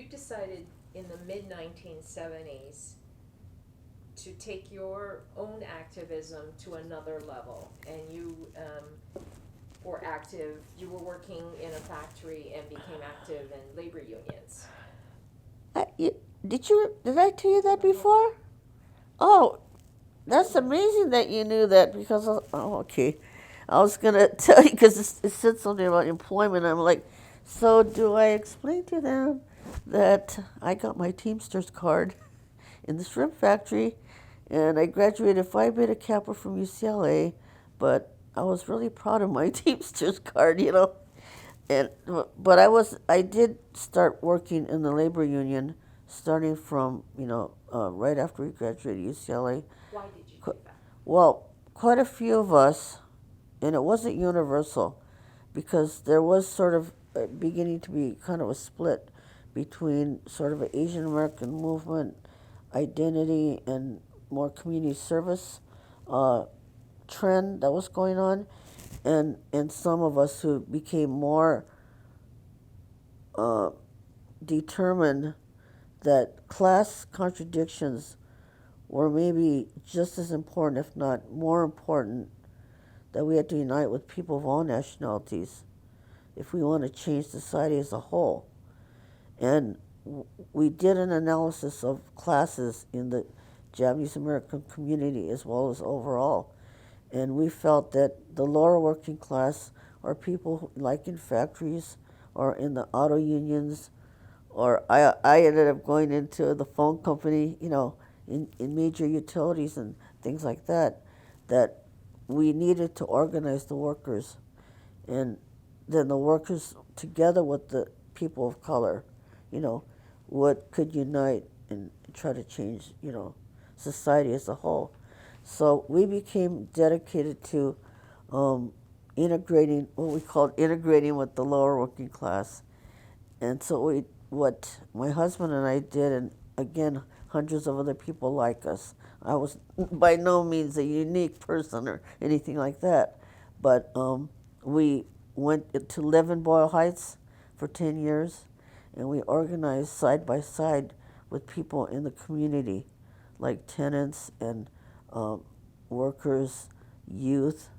decided in the mid-1970s to take your own activism to another level, and you were active, you were working in a factory and became active in labor unions. Did I tell you that before? Oh, that's amazing that you knew that because, okay. I was going to tell you because it said something about employment. I'm like, so do I explain to them that I got my Teamsters card in the shrimp factory and I graduated Phi Beta Kappa from UCLA, but I was really proud of my Teamsters card, And but I did start working in the labor union starting from right after we graduated UCLA. Why did you do that? Well, quite a few of us, and it wasn't universal, because there was sort of beginning to be kind of a split between sort of an Asian American movement identity and more community service uh, trend that was going on, and some of us who became more uh, determined that class contradictions were maybe just as important, if not more important, that we had to unite with people of all nationalities if we want to change society as a whole. And we did an analysis of classes in the Japanese American community as well as overall. And we felt that the lower working class are people like in factories or in the auto unions, or I ended up going into the phone company, in major utilities and things like that, that we needed to organize the workers. And then the workers, together with the people of color, you know, what could unite and try to change, society as a whole. So we became dedicated to integrating what we called integrating with the lower working class. And so what my husband and I did, and again, hundreds of other people like us. I was by no means a unique person or anything like that, but we went to live in Boyle Heights for 10 years, and we organized side by side with people in the community, like tenants and um, workers, youth,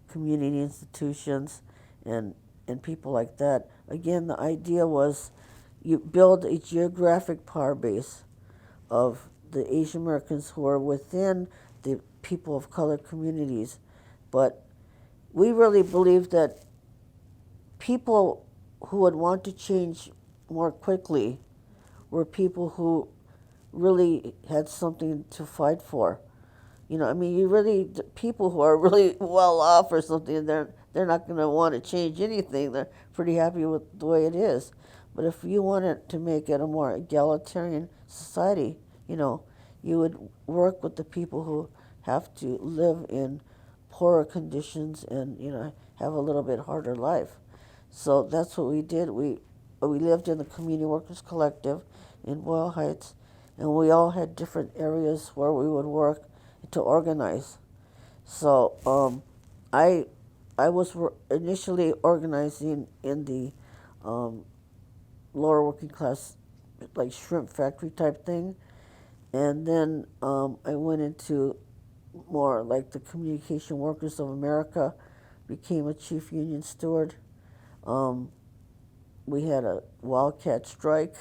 community institutions, and people like that. Again, the idea was you build a geographic power base of the Asian Americans who are within the people of color communities, but we really believe that people who would want to change more quickly were people who really had something to fight for. I mean, you really people who are really well off or something, they're not going to want to change anything. They're pretty happy with the way it is. But if you wanted to make it a more egalitarian society, you know, you would work with the people who have to live in poorer conditions and have a little bit harder life. So that's what we did. We lived in the Community Workers Collective in Boyle Heights, and we all had different areas where we would work to organize. So I I was initially organizing in the um, lower working class, like shrimp factory type thing, and then I went into more like the Communication Workers of America, became a chief union steward. Um, we had a wildcat strike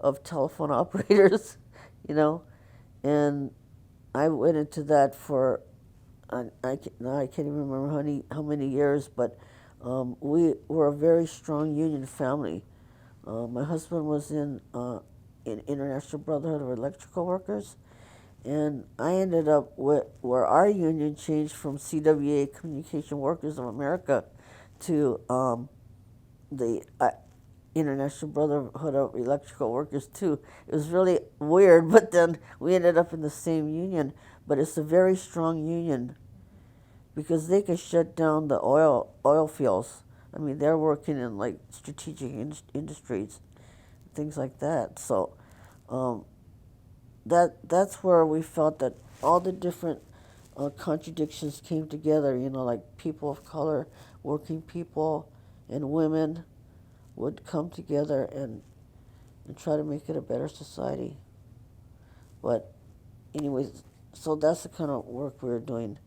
of telephone operators, you know, and I went into that for now I can't even remember how many years, but we were a very strong union family. My husband was in International Brotherhood of Electrical Workers, and I ended up where our union changed from CWA, Communication Workers of America, to the International Brotherhood of Electrical Workers too. It was really weird, but then we ended up in the same union. But it's a very strong union because they can shut down the oil fields. I mean, they're working in like strategic industries, things like that. So um, that's where we felt that all the different contradictions came together. Like people of color, working people, and women would come together and try to make it a better society. But anyways, so that's the kind of work we're doing.